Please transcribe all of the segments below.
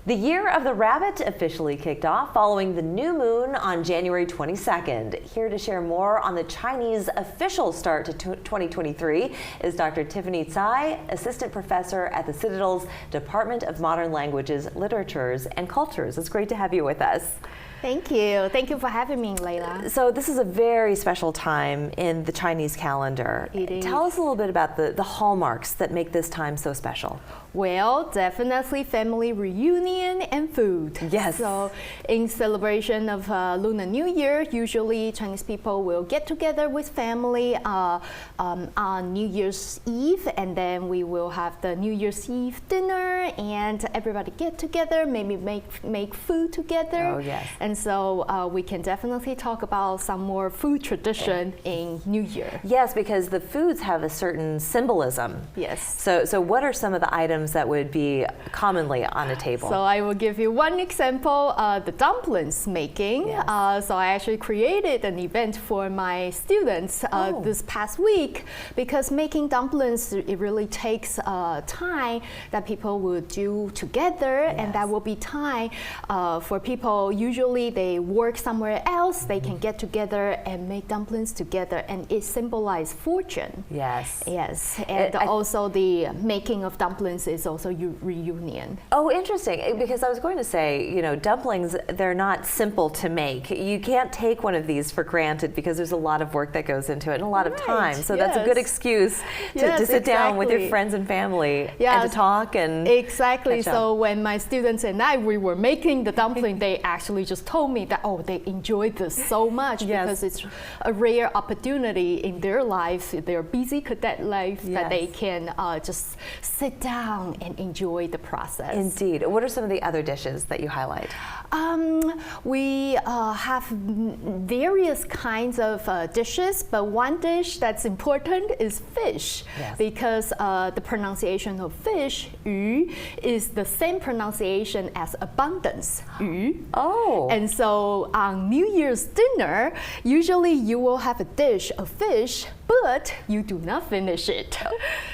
The Year of the Rabbit officially kicked off following the new moon on January 22nd. Here to share more on the Chinese official start to 2023 is Dr. Tiffany Tsai, Assistant Professor at the Citadel's Department of Modern Languages, Literatures, and Cultures. It's great to have you with us. Thank you. Thank you for having me, Layla. So this is a very special time in the Chinese calendar. It is. Tell us a little bit about the hallmarks that make this time so special. Well, definitely family reunion and food. Yes. So in celebration of Lunar New Year, usually Chinese people will get together with family on New Year's Eve, and then we will have the New Year's Eve dinner and everybody get together, maybe make food together. Oh, yes. And so we can definitely talk about some more food tradition in New Year. Yes, because the foods have a certain symbolism. Yes. So what are some of the items that would be commonly on a table? So I will give you one example, the dumplings making. Yes. So I actually created an event for my students this past week, because making dumplings, it really takes time that people will do together. Yes. And that will be time for people. Usually they work somewhere else, they can get together and make dumplings together, and it symbolizes fortune. Yes. Yes, and also the making of dumplings is also reunion. Oh, interesting, because I was going to say, you know, dumplings, they're not simple to make. You can't take one of these for granted because there's a lot of work that goes into it and a lot of time. So that's a good excuse to sit down with your friends and family and to talk and Exactly. So when my students and we were making the dumpling, they actually just told me that, they enjoyed this so much because it's a rare opportunity in their life, their busy cadet life, that they can just sit down and enjoy the process. Indeed. What are some of the other dishes that you highlight? We have various kinds of dishes, but one dish that's important is fish, because the pronunciation of fish, 鱼, is the same pronunciation as abundance, 鱼. Oh. And so on New Year's dinner, usually you will have a dish of fish, but you do not finish it.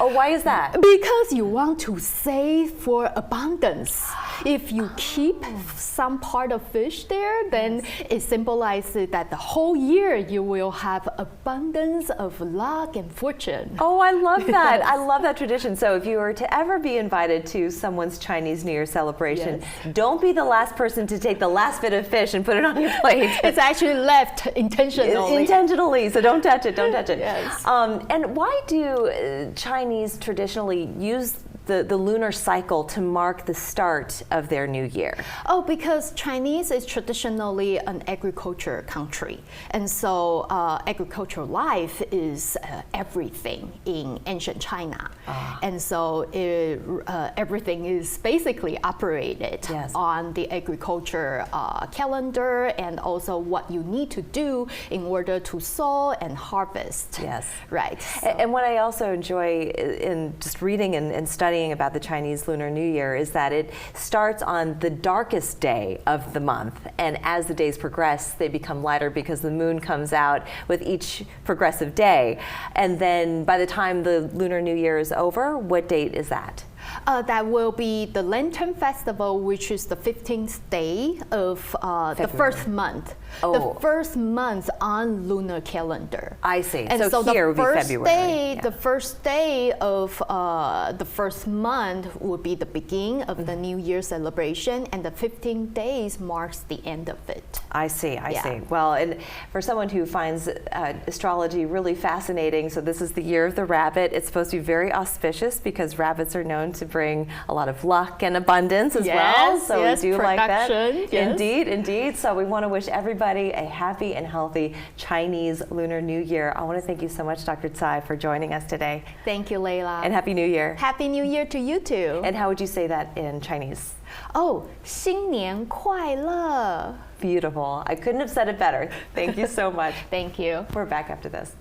Oh, why is that? Because you want to save for abundance. If you keep some part of fish there, then it symbolizes that the whole year you will have abundance of luck and fortune. Oh, I love that. I love that tradition. So if you were to ever be invited to someone's Chinese New Year celebration, don't be the last person to take the last bit of fish and put it on your plate. It's actually left intentionally. Intentionally, so don't touch it, don't touch it. Yes. And why do Chinese traditionally use the lunar cycle to mark the start of their new year? Oh, because Chinese is traditionally an agriculture country. And so agricultural life is everything in ancient China. And so everything is basically operated on the agriculture calendar, and also what you need to do in order to sow and harvest. Yes. Right. So. And what I also enjoy in just reading and studying about the Chinese Lunar New Year is that it starts on the darkest day of the month, and as the days progress they become lighter because the moon comes out with each progressive day. And then by the time the Lunar New Year is over, what date is that? That will be the Lantern Festival, which is the 15th day of the first month. The first month on lunar calendar. I see. And so here the would be first February. The first day of the first month would be the beginning of the New Year celebration, and the 15 days marks the end of it. I see, I see. Well, and for someone who finds astrology really fascinating, so this is the year of the rabbit. It's supposed to be very auspicious because rabbits are known to bring a lot of luck and abundance as well. So we do like that. Indeed, indeed. So we want to wish everybody a happy and healthy Chinese Lunar New Year. I want to thank you so much, Dr. Tsai, for joining us today. Thank you, Layla. And Happy New Year. Happy New Year to you too. And how would you say that in Chinese? 新年快乐. Beautiful. I couldn't have said it better. Thank you so much. Thank you. We're back after this.